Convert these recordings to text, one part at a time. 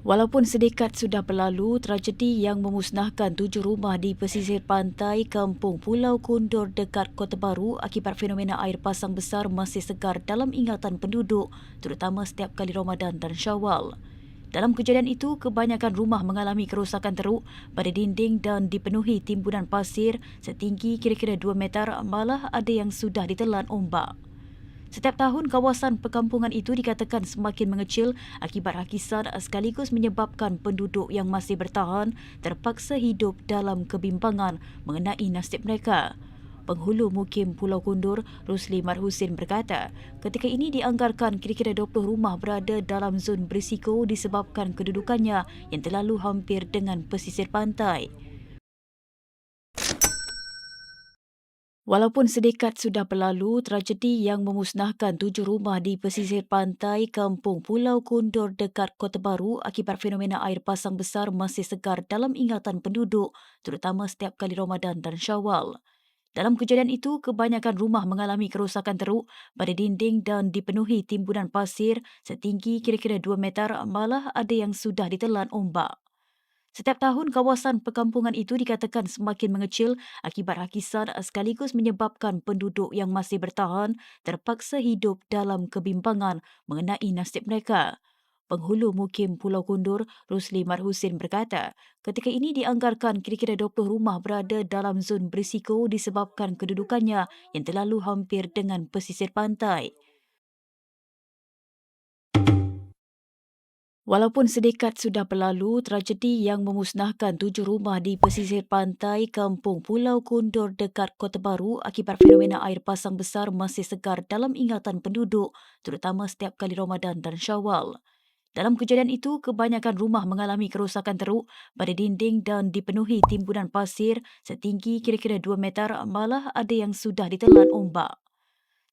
Walaupun sedekad sudah berlalu, tragedi yang memusnahkan 7 rumah di pesisir pantai Kampung Pulau Kundur dekat Kota Baru akibat fenomena air pasang besar masih segar dalam ingatan penduduk, terutama setiap kali Ramadan dan Syawal. Dalam kejadian itu, kebanyakan rumah mengalami kerosakan teruk pada dinding dan dipenuhi timbunan pasir setinggi kira-kira 2 meter, malah ada yang sudah ditelan ombak. Setiap tahun, kawasan perkampungan itu dikatakan semakin mengecil akibat hakisan sekaligus menyebabkan penduduk yang masih bertahan terpaksa hidup dalam kebimbangan mengenai nasib mereka. Penghulu Mukim Pulau Kundur, Rusli Marhusin berkata, ketika ini dianggarkan kira-kira 20 rumah berada dalam zon berisiko disebabkan kedudukannya yang terlalu hampir dengan pesisir pantai. Walaupun sedekad sudah berlalu, tragedi yang memusnahkan 7 rumah di pesisir pantai Kampung Pulau Kundur dekat Kota Baru akibat fenomena air pasang besar masih segar dalam ingatan penduduk, terutama setiap kali Ramadan dan Syawal. Dalam kejadian itu, kebanyakan rumah mengalami kerosakan teruk pada dinding dan dipenuhi timbunan pasir setinggi kira-kira 2 meter, malah ada yang sudah ditelan ombak. Setiap tahun, kawasan perkampungan itu dikatakan semakin mengecil akibat hakisan sekaligus menyebabkan penduduk yang masih bertahan terpaksa hidup dalam kebimbangan mengenai nasib mereka. Penghulu Mukim Pulau Kundur, Rusli Marhusin berkata, ketika ini dianggarkan kira-kira 20 rumah berada dalam zon berisiko disebabkan kedudukannya yang terlalu hampir dengan pesisir pantai. Walaupun sedekad sudah berlalu, tragedi yang memusnahkan 7 rumah di pesisir pantai Kampung Pulau Kundur dekat Kota Baru akibat fenomena air pasang besar masih segar dalam ingatan penduduk, terutama setiap kali Ramadan dan Syawal. Dalam kejadian itu, kebanyakan rumah mengalami kerosakan teruk pada dinding dan dipenuhi timbunan pasir setinggi kira-kira 2 meter, malah ada yang sudah ditelan ombak.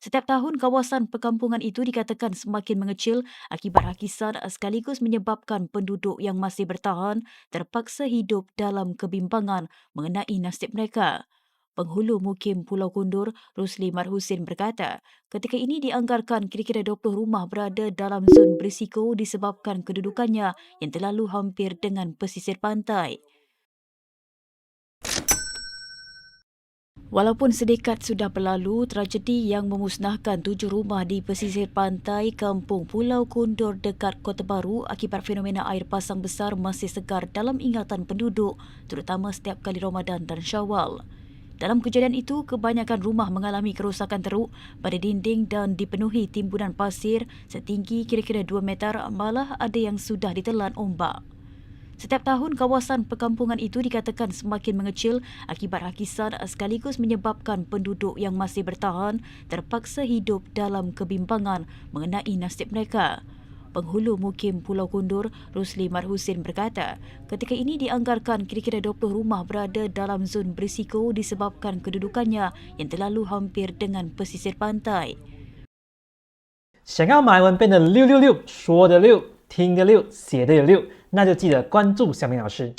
Setiap tahun, kawasan perkampungan itu dikatakan semakin mengecil akibat hakisan sekaligus menyebabkan penduduk yang masih bertahan terpaksa hidup dalam kebimbangan mengenai nasib mereka. Penghulu Mukim Pulau Kundur, Rusli Marhusin berkata, ketika ini dianggarkan kira-kira 20 rumah berada dalam zon berisiko disebabkan kedudukannya yang terlalu hampir dengan pesisir pantai. Walaupun sedekad sudah berlalu, tragedi yang memusnahkan 7 rumah di pesisir pantai Kampung Pulau Kundur dekat Kota Baru akibat fenomena air pasang besar masih segar dalam ingatan penduduk, terutama setiap kali Ramadan dan Syawal. Dalam kejadian itu, kebanyakan rumah mengalami kerosakan teruk pada dinding dan dipenuhi timbunan pasir setinggi kira-kira 2 meter, malah ada yang sudah ditelan ombak. Setiap tahun, kawasan perkampungan itu dikatakan semakin mengecil akibat hakisan sekaligus menyebabkan penduduk yang masih bertahan terpaksa hidup dalam kebimbangan mengenai nasib mereka. Penghulu Mukim Pulau Kundur, Rusli Marhusin berkata, ketika ini dianggarkan kira-kira 20 rumah berada dalam zon berisiko disebabkan kedudukannya yang terlalu hampir dengan pesisir pantai. 想要马来文变得666，说的六，听的六，写的也六，那就记得关注小明老师。